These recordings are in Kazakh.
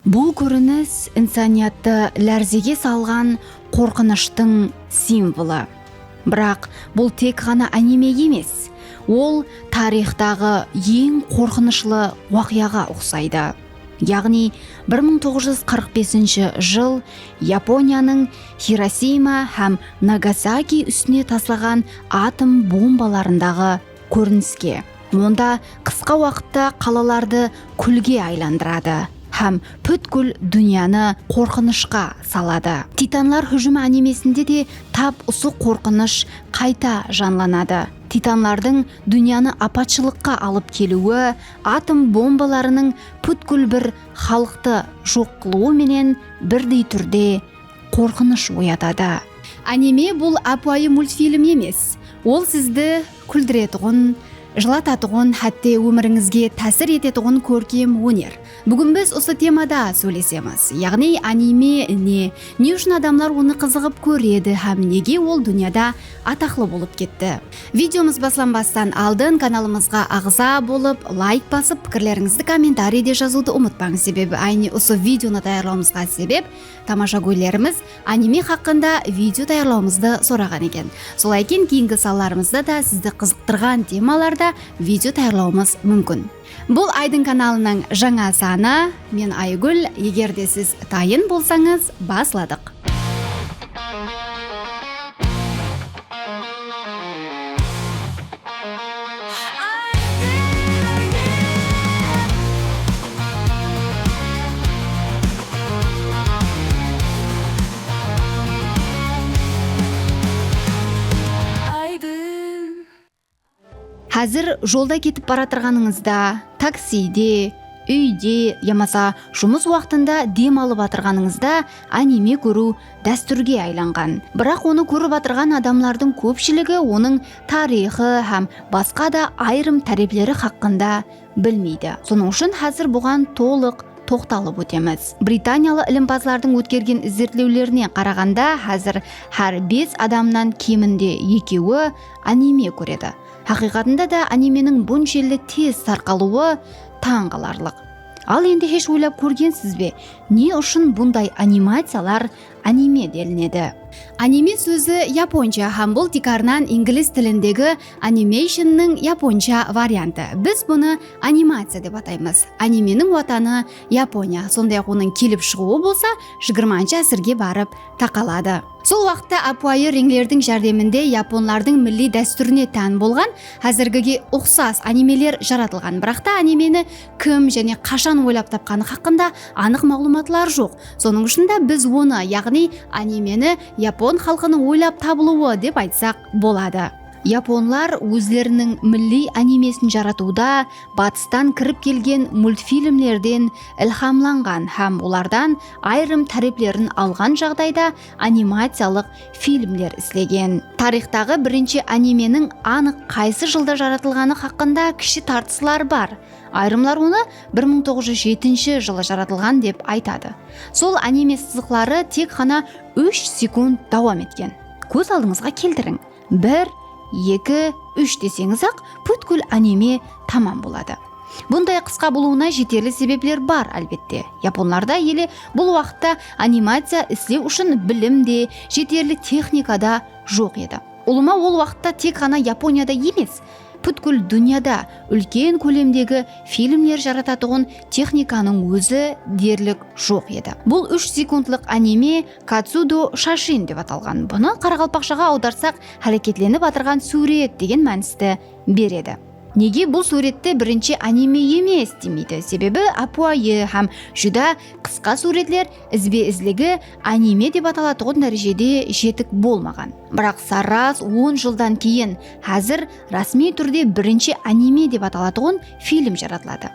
Бұл көрініс инсаниятты ләрзеге салған қорқыныштың символы. Бірақ бұл тек ғана аниме емес, ол тарихтағы ең қорқынышлы уақиғаға ұқсайды. Яғни 1945 жыл Японияның Хиросима һәм Нагасаки үстіне тасталған атом бомбаларындағы көрініске. Онда қысқа уақытта қалаларды күлге айландырады һәм бүткіл дүнияны қорқынышқа салады. Титанлар хүжімі анимесінде де тап осы қорқыныш қайта жанланады. Титанлардың дүнияны апатшылыққа алып келуі, атом бомбаларының бүткіл бір халықты жоқ қылуы менен бірдей түрде қорқыныш оятады. Аниме бұл апайы мультфильм емес. Ол сізді күлдіретұғын, жылататұғын, хәтте өміріңізге тәсір ететұғын көркем өнер. Бүгін біз осы темада сөйлесеміз. Яғни аниме не үшін адамлар оны қызығып көреді һәм неге ол дүнияда атақлы болып кетті. Видеомыз басланбастан алдын каналымызға ағза болып, лайк басып, пікірлеріңізді комментарийде жазуды ұмытпаңыз. Себебі айни осы видеоны даярлауымызға себеп тамаша көйлеріміз аниме хақында видео даярлауымызды сұраған екен. Солай екен, кейінгі салаларымызда да сізді қызықтырған темаларда видео даярлауымыз мүмкін. Бұл Айдың каналының жаңа саны. Мен Айгүл. Егер де сіз дайын болсаңыз, басладық. Қазір жолда кетіп бара тұрғаныңызда, таксиде, үйде, ямаса жұмыс уақытында дем алып отырғаныңызда аниме көру дәстүрге айланған. Бірақ оны көріп отырған адамлардың көпшілігі оның тарихы һәм басқа да айрым тәрбиелері хақында білмейді. Соның үшін қазір бұған толық тоқталып өтеміз. Британиялы ілімпазлардың өткерген зерттеулеріне қарағанда, қазір әр 5 адамнан кемінде 2-і аниме көреді. Хақиқатында да анименің бұншелі тез тарқалуы таң қаларлық. Ал енді еш ойлап көргенсіз бе, не үшін бұндай анимациялар аниме делінеді? Аниме сөзі японша һәм бұл тикарнан инглиз тіліндегі анимейшнның японша варианты. Біз бұны анимация деп атаймыз. Анименің ватаны Япония. Сондай оның келіп шығуы болса 20-ші ғасырге барып тақалады. Сол уақытта апайы реңлердің жәрдемінде японлардың милли дәстүріне тән болған, әзіргіге ұқсас анимелер жаратылған. Бірақ та анимені кім және қашан ойлап тапқаны хақында анық мағлұматлар жоқ. Соның үшінде біз оны, яғни анимені япон халқының ойлап табылуы деп айтсақ болады. Японлар өздерінің милли анимесін жаратуда батыстан кіріп келген мультфильмлерден ilhamlanған һәм олардан айрым тәрбиелерін алған жағдайда анимациялық фильмлер ізлеген. Тарихтағы бірінші анименің анық қайсы жылда жаратылғаны хақында кіші тартыстар бар. Айрымлар оны 1907 жылы жаратылған деп айтады. Сол аниме сызықлары тек қана 3 секунд давам еткен. Көз алдыңызға келтірің. 1, 2, 3 десеңіз ақ бүткіл аниме тамам болады. Бұндай қысқа болуына жетерлі себеплер бар, әлбетте. Японларда елі бұл уақытта анимация іздеу үшін білім де, жетерлі техника да жоқ еді. Олыма ол уақытта тек ғана Японияда емес, бүткіл дүнияда үлкен көлемдегі фильмлер жарататұғын техниканың өзі дерлік жоқ еді. Бұл 3 секундлық аниме Кацудо Шашин деп аталған. Бұны қарақалпақшаға аударсақ, әрекетленіп атырған сурет деген мәністі береді. Неге бұл суретті бірінші аниме емес демейді? Себебі апуайы һәм жүда қысқа суретлер ізбе-ізлігі аниме деп аталатұғын дәрежеде жетік болмаған. Бірақ саррас 10 жылдан кейін қазір расми түрде бірінші аниме деп аталатұғын фильм жаратылады.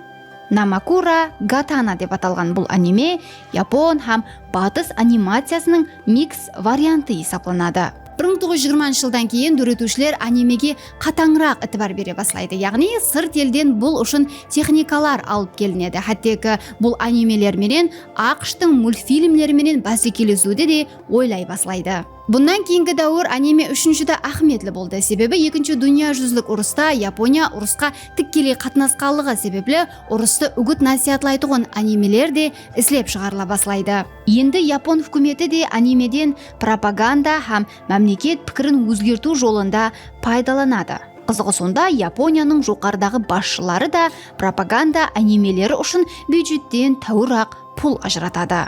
Намакура Гатана деп аталған бұл аниме Япон һәм батыс анимациясының микс варианты есептелінеді. 1920 жылдан кейін дөретушілер анимеге қатаңырақ ітібар бере бастайды. Яғни сырт елден бұл үшін техникалар алып келінеді. Хәттегі бұл анимелер менен ақштың мультфильмлері менен бәсекелесуді де ойлай бастайды. Bundan keyingi дәуір аниме үшіншіде ахметлі болды. Себебі екінші дүния жүзілік ұрыста Япония ұрысқа тікелей қатынасқанлығы себеплі ұрысты үгіт насихатлайтын анимелер де ислеп шығарыла баслайды. Енді Япон үкіметі де анимеден пропаганда һәм мемлекет пікірін өзгерту жолында пайдаланады. Қызығы сонда Японияның жоғарыдағы басшылары да пропаганда анимелері үшін бюджеттен тәуір-ақ пұл ажыратады.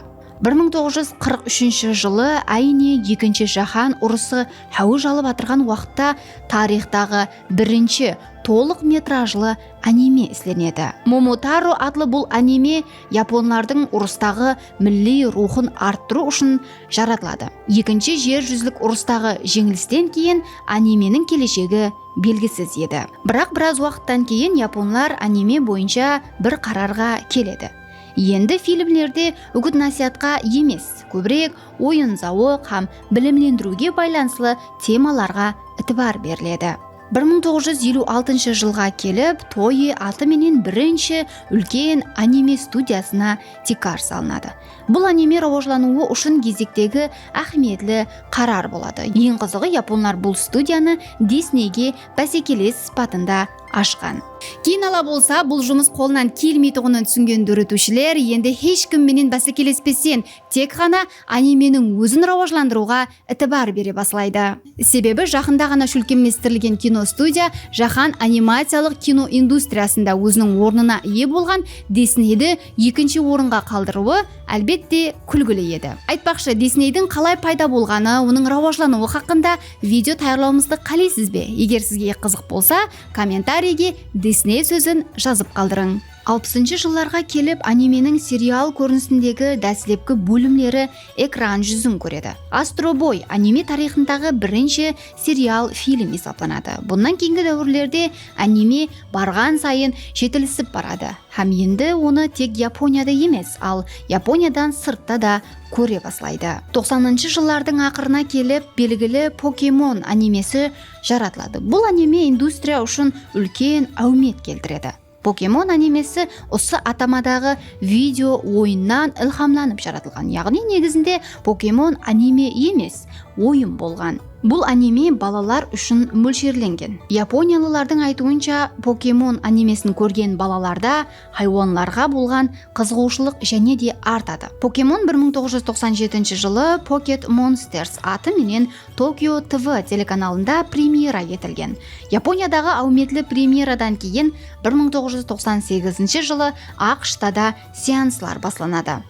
1943 жылы әйне екінші жаһан ұрысы хәуж алып атырған уақытта тарихтағы бірінші толық метражлы аниме ізленеді. Момотаро атлы бұл аниме японлардың ұрыстағы милли рухын арттыру үшін жаратылады. Екінші жер жүзілік ұрыстағы жеңілістен кейін анименің келешегі белгісіз еді. Бірақ біраз уақыттан кейін японлар аниме бойынша бір қарарға келеді. Енді фильмлерде үгіт насихатқа емес, көбірек ойын зауық һәм білімлендіруге байланысты темаларға ітібар беріледі. 1956 жылға келіп, Тойи атыменен бірінші үлкен аниме студиясына тикар салынады. Бұл аниме рауажлануы үшін кезектегі ахметлі қарар болады. Ең қызығы, японлар бұл студияны Диснейге бәсекелес сипатында ашқан. Кейін ала болса, бұл жұмыс қолынан келмейтұғынын түсінген дүрітушілер енді ешкімменен бәсекелеспестен тек қана анименің өзін рауажландыруға ітібар бере баслайды. Себебі жақында ғана шүлкеместірілген киностудия жаһан анимациялық кино индустриясында өзінің орнына ие болған Диснейді екінші орынға қалдыруы әлбетте күлгілі еді. Айтпақшы, Диснейдің қалай пайда болғаны, оның рауажлануы хақында видео таярлауымызды қалайсыз бе? Егер сізге қызық болса, комментарийге Дисней сөзін жазып қалдырың. 60 жылларға келіп анименің сериал көрінісіндегі дәсілепкі бөлімлері экран жүзін көреді. Astro Boy аниме тарихындағы бірінші сериал фильм есапланады. Бұнан кейінгі дәуірлерде аниме барған сайын жетілісіп барады. Һәм енді оны тек Японияда емес, ал Япониядан сыртта да көре баслайды. 90-шы жыллардың ақырына келіп, белгілі Покемон анимесі жаратылады. Бұл аниме индустрия үшін үлкен әумет келтіреді. Покемон анимесі осы атамадағы видео ойыннан ілхамланып жаратылған. Яғни негізінде Покемон аниме емес, ойын болған. Бұл аниме балалар үшін мөлшерленген. Япониялылардың айтуынша, Покемон анимесін көрген балаларда хайуанларға болған қызығушылық және де артады. Покемон 1997 жылы Pocket Monsters атыменен Tokyo TV телеканалында премьера етілген. Япониядағы әуметлі премьерадан кейін 1998 жылы ақш-та да сеанслар басланады.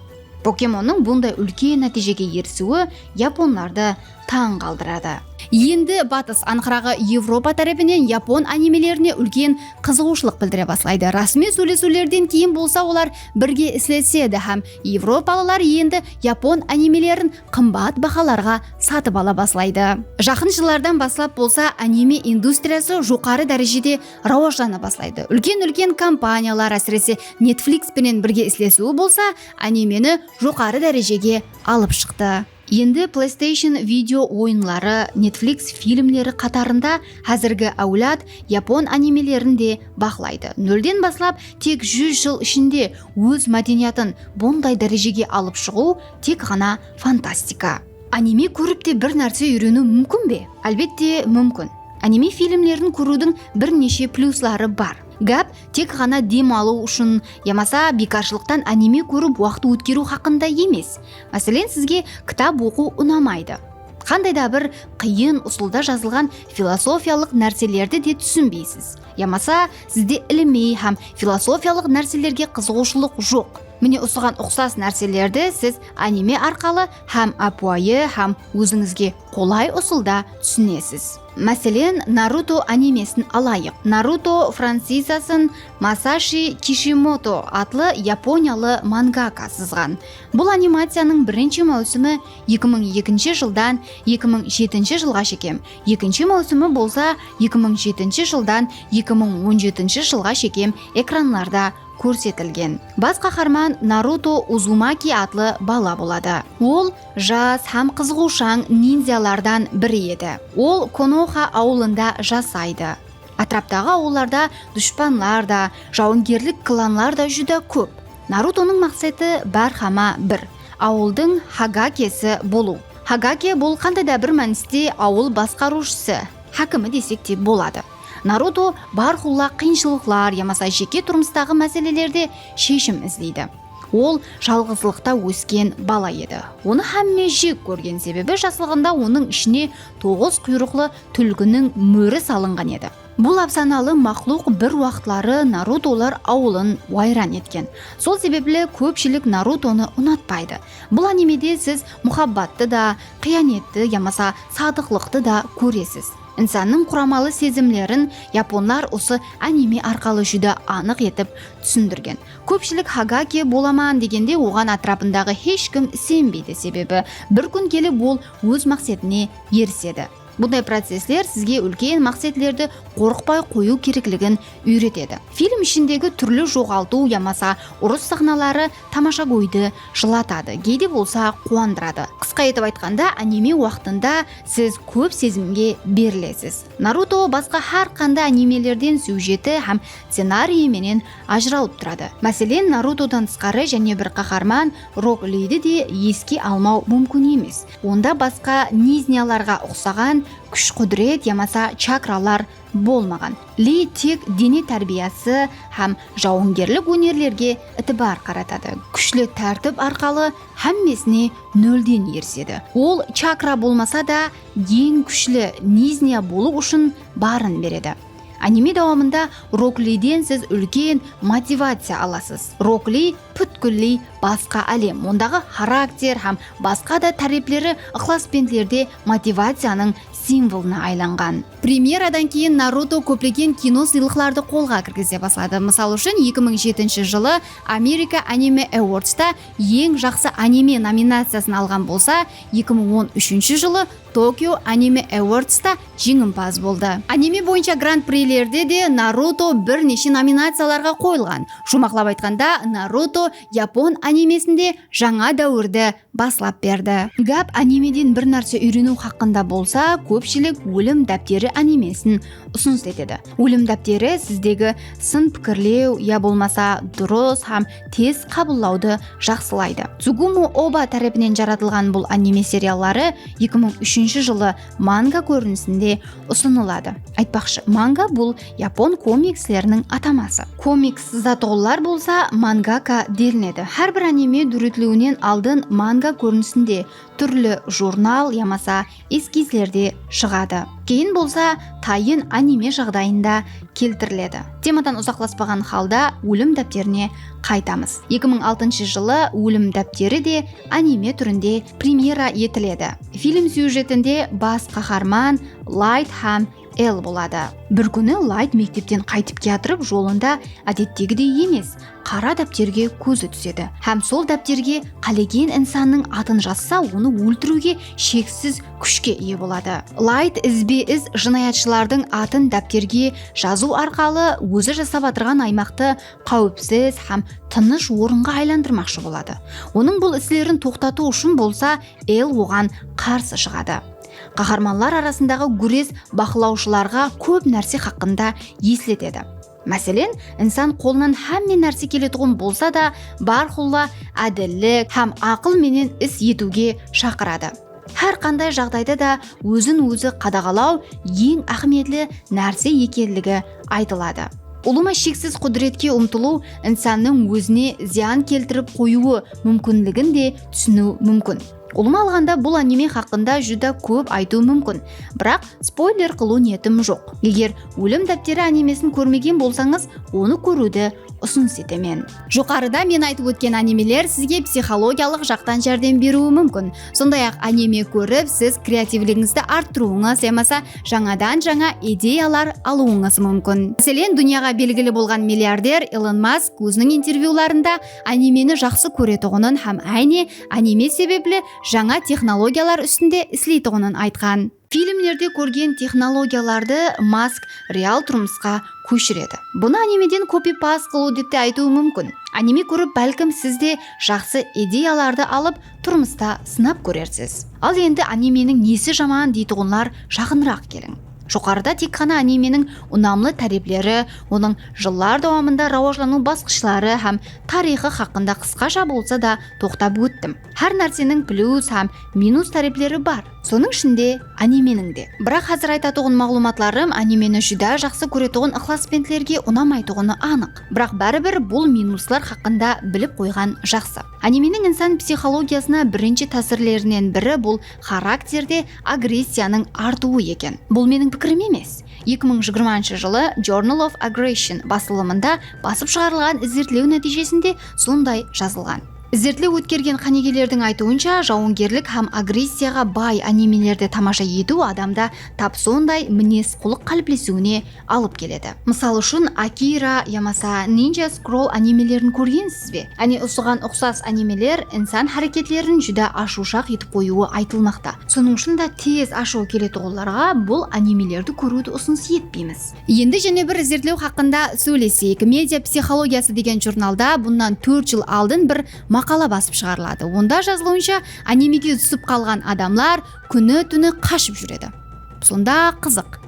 Покемонның бұндай үлкен нәтижеге ерісуі японларды таң қалдырады. Енді батыс анқырағы Европа тарапынан япон анимелеріне үлкен қызығушылық білдіре баслайды. Расми сөйлесулерден кейін болса, олар бірге ислеседі һәм европалылар енді япон анимелерін қымбат бағаларға сатып ала баслайды. Жақын жылдардан бастап болса, аниме индустриясы жоғары дәрежеде рауажлана баслайды. Үлкен компаниялар, әсіресе Netflix пенен бірге ислесуі болса, анимені жоғары дәрежеге алып шықты. Енді PlayStation видео ойынлары, Netflix фильмлері қатарында әзіргі әулет япон анимелерінде бақылайды. Нөлден баслап тек 100 жыл ішінде өз мәдениетін бұндай дәрежеге алып шығу тек ғана фантастика. Аниме көріп те бір нәрсе үйрену мүмкін бе? Әлбетте мүмкін. Аниме фильмлерін көрудің бірнеше плюслары бар. Гәп тек ғана дем алу үшін, ямаса бекаршылықтан аниме көріп уақыт өткеру хақында емес. Мәселен, сізге кітап оқу ұнамайды. Қандай да бір қиын ұсылда жазылған философиялық нәрселерді де түсінбейсіз. Ямаса сізде іліми һәм философиялық нәрселерге қызығушылық жоқ. Міне осыған ұқсас нәрселерді сіз аниме арқылы һәм апуайы һәм өзіңізге қолай ұсылда түсінесіз. Мәселен, Наруто анимесін алайық. Наруто франшизасын Масаши Кишимото атлы япониялы мангака сызған. Бұл анимацияның бірінші маусымы 2002 жылдан 2007 жылға шекем. Екінші маусымы болса 2007 жылдан 2017 жылға шекем экранларда көрсетілген. Бас қаһарман Наруто Узумаки атлы бала болады. Ол жас һәм қызғушаң ниндзялардан бірі еді. Ол Коноха ауылында жасайды. Атраптағы ауылдарда дұшпанлар да, жауынгерлік кланлар да жүдә көп. Нарутоның мақсаты бәрхама бір. Ауылдың хагакесі болу. Хагаки бұл қандай да бір мәністе ауыл басқарушысы, хакімі десек те болады. Наруто бархулла қиыншылықтар, ямаса жеке тұрмыстағы мәселелерде шешім іздейді. Ол жалғызлықта өскен бала еді. Оны һәмме жек көрген себебі жасылығында оның ішіне 9 құйрықлы түлкінің мөрі салынған еді. Бұл афсаналы мақлуқ бір уақытлары Нарутолар ауылын вайран еткен. Сол себеплі көпшілік Нарутоны ұнатпайды. Бұл анимеде сіз мұхаббатты да, қиянетті, ямаса садықлықты да көресіз. Инсанның құрамалы сезімлерін японлар осы аниме арқалы жүді анық етіп түсіндірген. Көпшілік Хагаки боламан дегенде оған атрапындағы ешкім сенбейді, себебі бір күн келіп ол өз мақсатына еріседі. Бұндай процесслер сізге үлкен мақсатлерді қорықпай қою керектігін үйретеді. Фильм ішіндегі түрлі жоғалту, ямаса ұрыс сахналары тамаша көйді жылатады, кейде болса қуандырады. Қысқа етіп айтқанда, аниме уақытында сіз көп сезімге берілесіз. Наруто басқа har қандай анимелерден сюжеті һәм сценарийі менен ажыралып тұрады. Мәселен, Нарутодан тысқары және бір қаһарман Рок Лиді де еске алмау мүмкін емес. Онда басқа низняларға ұқсаған күш құдірет, ямаса чакралар болмаған. Ли тек дене тәрбиясы һәм жауынгерлік өнерлерге ітібар қаратады. Күшлі тәртіп арқалы һәммесіне нөлден ерседі. Ол чакра болмаса да ең күшлі низня болу үшін барын береді. Аниме давамында Рок Лиден сіз үлкен мотивация аласыз. Рок Ли бүткілі басқа әлем. Ондағы характер һәм басқа да тәріплері ықласпентлерде мотивацияның символына айланған. Премьерадан кейін Наруто көптеген кино сыйлықтарды қолға кіргізе бастады. Мысал үшін 2007 жылы Америка Anime Awards'та ең жақсы аниме номинациясын алған болса, 2013 жылы Tokyo Anime Awards'та жеңімпаз болды. Аниме бойынша гран-прилерде де Наруто бірнеше номинацияларға қойылған. Жұмақлап айтқанда, Наруто Япон анимесінде жаңа дәуірді баслап берді. Гап анимеден бір нәрсе үйрену хақында болса, көпшілік өлім дәптері анимесін ұсыныс етеді. Өлім дәптері сіздегі сын пікірлеу, я болмаса дұрыс һәм тез қабылдауды жақсылайды. Цугумо Оба тарапынан жаратылған бұл аниме сериаллары 2003 жылы манга көрінісінде ұсынылады. Айтпақшы, манга бұл япон комикслерінің атамасы. Комикс затоллар болса мангака делінеді. Әрбір аниме дүретілуінен алдын манга көрінісінде түрлі журнал, ямаса эскизлерде шығады. Кейін болса тайын аниме жағдайында келтіріледі. Темадан ұзақласпаған халда өлім дәптеріне қайтамыз. 2006 жылы өлім дәптері де аниме түрінде премьера етіледі. Фильм сюжетінде бас қаһарман Лайт һәм Эл болады. Бір күні Лайт мектептен қайтып келатырып, жолында әдеттегідей емес, қара дәптерге көзі түседі. Һәм сол дәптерге қалеген инсанның атын жазса, оны өлтіруге шексіз күшке ие болады. Лайт ізбе-із жинаятшылардың атын дәптерге жазу арқалы өзі жасап отырған аймақты қауіпсіз һәм тыныш орынға айландырмақшы болады. Оның бұл істерін тоқтату үшін болса, Эл оған қарсы шығады. Қаһарманлар арасындағы күрес бақылаушыларға көп нәрсе хақында ескертеді. Мәселен, инсан қолынан һәмме нәрсе келетұғын болса да, бархулла әділдік һәм ақыл менен іс етуге шақырады. Әр қандай жағдайда да өзін өзі қадағалау ең ахметлі нәрсе екенлігі айтылады. Улыма шексіз құдіретке ұмтылу инсанның өзіне зиян келтіріп қоюы мүмкіндігін де түсіну мүмкін. Улыма алғанда бұл аниме хақында жүді көп айту мүмкін, бірақ спойлер қылу ниетім жоқ. Егер өлім дәптері анимесін көрмеген болсаңыз, оны көруді ұсыныс етемін. Жоғарыда мен айтып өткен анимелер сізге психологиялық жақтан жәрдем беруі мүмкін. Сондай-ақ аниме көріп, сіз креативлігіңізді арттыруыңыз, ямаса жаңадан жаңа идеялар алуыңыз мүмкін. Мәселен, дүнияға белгілі болған миллиардер Илон Маск өзінің интервьюларында анимені жақсы көретұғынын һәм әне аниме себеплі жаңа технологиялар үстінде істейтұғынын айтқан. Фильмлерде көрген технологияларды Маск реал тұрмысқа көшіреді. Бұны анимеден копи-паст қылу деп те айтуы мүмкін. Аниме көріп, бәлкім сізде жақсы идеяларды алып тұрмыста сынап көрерсіз. Ал енді анименің несі жаман дейтұғынлар жақынырақ келің. Жоғарыда тек қана анименің ұнамлы тәреплері, оның жылдар давамында рауажлану басқышлары һәм тарихы хақында қысқаша болса да тоқтап өттім. Әр нәрсенің плюс һәм минус тәреплері бар. Соның ішінде анименің де. Бірақ қазір айтатұғын мағлұматларым анимені жүдә жақсы көретұғын ықласпентлерге ұнамайтұғыны анық. Бірақ бәрібір бұл минуслар хақында біліп қойған жақсы. Анименің инсан психологиясына бірінші тәсірлерінен бірі бұл характерде агрессияның артуы екен. Бұл менің пікірім емес. 2020 жылы Journal of Aggression басылымында басып шығарылған зерттеу нәтижесінде сондай жазылған. Зерттеу өткерген қанегелердің айтуынша, жауынгерлік һәм агрессияға бай анимелерді тамаша ету адамда тап сондай мінез құлық қалыптасуына алып келеді. Мысал үшін Акира ямаса Ninja Scroll анимелерін көргенсіз бе? Осыған ұқсас анимелер инсан харекетлерін жүдә ашушақ етіп қоюы айтылмақта. Соның үшін да тез ашу келетұғыларға бұл анимелерді көруді ұсыныс етпейміз. Енді және бір зерттеу хақында сөйлесейік. Медиа психологиясы деген журналда бұндан 4 жыл алдын бір мақала басып шығарылады. Онда жазылуынша анимеге түсіп қалған адамлар күні-түні қашып жүреді. Сонда қызық.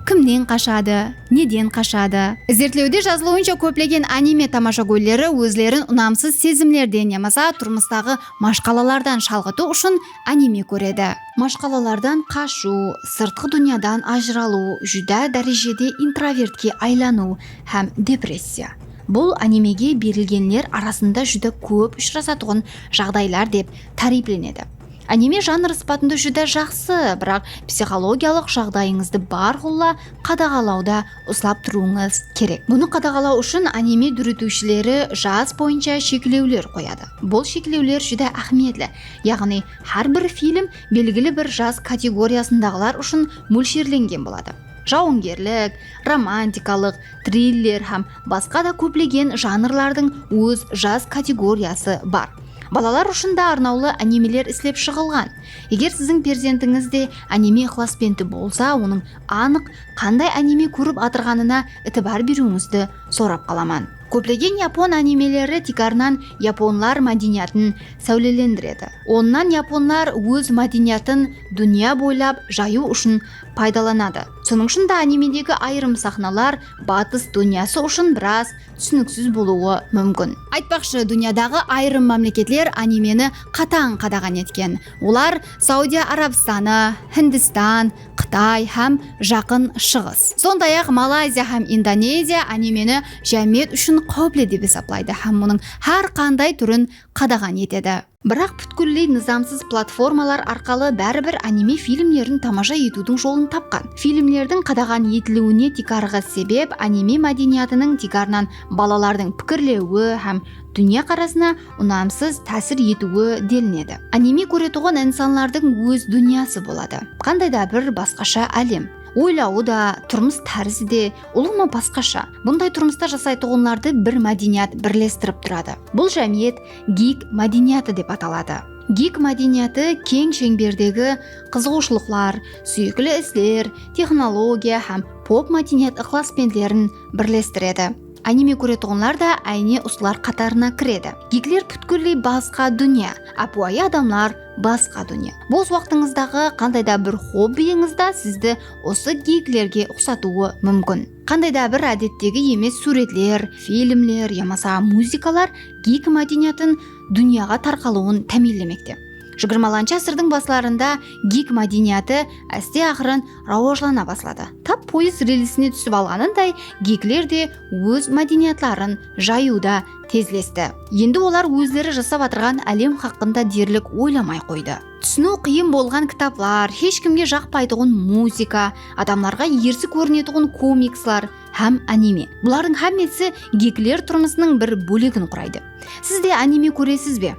Кімнен қашады? Неден қашады? Зерттеуде жазылуынша көплеген аниме тамашагөйлері өзлерін ұнамсыз сезімлерден ямаса тұрмыстағы машқалалардан шалғыту үшін аниме көреді. Машқалалардан қашу, сыртқы дүниядан ажыралу, жүдә дәрежеде интровертке айлану һәм депрессия. Бұл анимеге берілгенлер арасында жүді көп ұшырасатұғын жағдайлар деп тарифленеді. Аниме жанр сыпатында жүді жақсы, бірақ психологиялық жағдайыңызды бар ғолла қадағалауда ұслап тұруыңыз керек. Бұны қадағалау үшін аниме дүрітушілері жас бойынша шекілеулер қояды. Бұл шекілеулер жүді ахметлі, яғни әрбір фильм белгілі бір жас категориясындағылар үшін мөлшерленген болады. Жауынгерлік, романтикалық, триллер һәм басқа да көплеген жанрлардың өз жас категориясы бар. Балалар үшін да арнаулы анимелер ислеп шығылған. Егер сіздің перзентіңізде аниме ықласпенті болса, оның анық қандай аниме көріп атырғанына ітібар беруіңізді сорап қаламан. Көплеген япон анимелері тикарнан японлар мәдениетін сәулелендіреді. Оннан японлар өз мәдениетін дүния бойлап жаю үшін пайдаланады. Соның үшін да анимедегі айрым сахналар батыс дүниясы үшін біраз түсініксіз болуы мүмкін. Айтпақшы, дүниядағы айрым мемлекетлер анимені қатаң қадаған еткен. Олар Саудия Арабстаны, Хиндистан, Қытай һәм Жақын Шығыс. Сондай-ақ Малайзия һәм Индонезия анимені жәмиет үшін қауіплі деп есептейді һәм мұның әр қандай түрін қадаған етеді. Бірақ бүткіллей низамсыз платформалар арқалы бәрібір аниме фильмлерін тамаша етудің жолын тапқан. Фильмлердің қадаған етілуіне тикарғы себеп аниме мәдениетінің тикарнан балалардың пікірлеуі һәм дүния қарасына ұнамсыз тәсір етуі делінеді. Аниме көретұғын инсанлардың өз дүниясы болады. Қандай да бір басқаша әлем. Ойлауы да, тұрмыс тәрізі де, олыма басқаша. Бұндай тұрмыста жасайтұғынларды бір мәдениет бірлестіріп тұрады. Бұл жәмиет гик мәдениеті деп аталады. Гик мәдениеті кең шеңбердегі қызығушылықлар, сүйікілі істер, технология һәм поп мәдениет ықласпентлерін бірлестіреді. Аниме көретұғынлар да әйне ұсылар қатарына кіреді. Гиклер бүткілі басқа дүния, апуайы адамлар басқа дүния. Бос уақытыңыздағы қандай да бір хоббиіңізді сізді осы гиклерге ұқсатуы мүмкін. Қандай да бір әдеттегі емес суретлер, фильмлер, ямаса музыкалар гик мәдениетін дүнияға тарқалуын тәмелемекте. 20-шы ғасырдың басларында гик мәдениеті әсте ақырын рауажлана баслады. Тап пойыз релисіне түсіп алғанындай, гиклер де өз мәдениетларын жаюда тезлесті. Енді олар өздері жасап атырған әлем хақында дерлік ойламай қойды. Түсіну қиын болған кітаплар, ешкімге жақпайтұғын музыка, адамларға ерсі көрінетұғын комикслар һәм аниме. Бұлардың әммесі гиклер тұрмысының бір бөлігін құрайды. Сіз де аниме көресіз бе?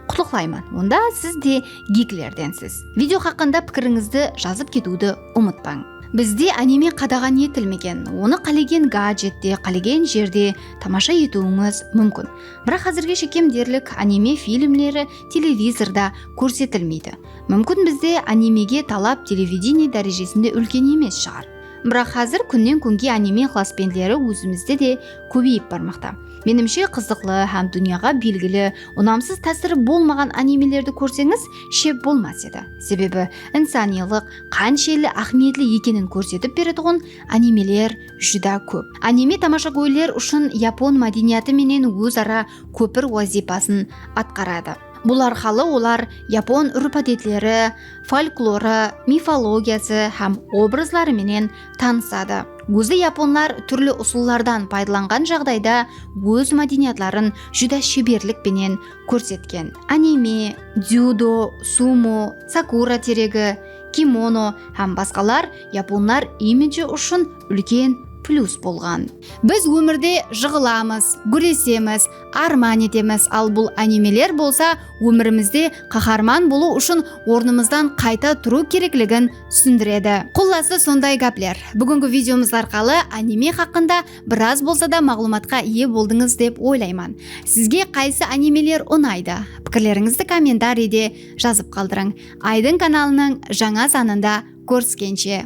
Құтлықлаймын, онда сіз де гиклерденсіз. Видео хақында пікіріңізді жазып кетуді ұмытпаң. Бізде аниме қадаған етілмеген, оны қалеген гаджетте, қалеген жерде тамаша етуіңіз мүмкін. Бірақ әзірге шекем дерлік аниме фильмлері телевизорда көрсетілмейді. Мүмкін бізде анимеге талап телевидение дәрежесінде үлкен емес шығар. Бірақ қазір күннен күнге аниме ықласпентлері өзімізде де көбейіп бармақта. Менімше қызықлы һәм дүнияға белгілі, ұнамсыз тәсірі болмаған анимелерді көрсеңіз, шеп болмас еді. Себебі инсаниялық қаншелі ахметлі екенін көрсетіп беретұғын анимелер жүда көп. Аниме тамаша көйлер үшін япон мәдениеті менен өзара көпір вазипасын атқарады. Бұл арқалы олар япон үрп-әдетлері, фольклоры, мифологиясы һәм образлары менен танысады. Өзі японлар түрлі ұсулардан пайдаланған жағдайда өз мәдениетларын жүда шеберлікпенен көрсеткен. Аниме, дзюдо, сумо, сакура терегі, кимоно һәм басқалар японлар имиджі үшін үлкен плюс болған. Біз өмірде жығыламыз, күресеміз, арман етеміз, ал бұл анимелер болса өмірімізде қаһарман болу үшін орнымыздан қайта тұру керектігін түсіндіреді. Құласы сондай гәплер. Бүгінгі видеомыз арқылы аниме хақында біраз болса да мағлұматқа ие болдыңыз деп ойлаймын. Сізге қайсы анимелер ұнайды? Пікірлеріңізді комментарийде жазып қалдырың. Айдын каналының жаңа санында көріскенше.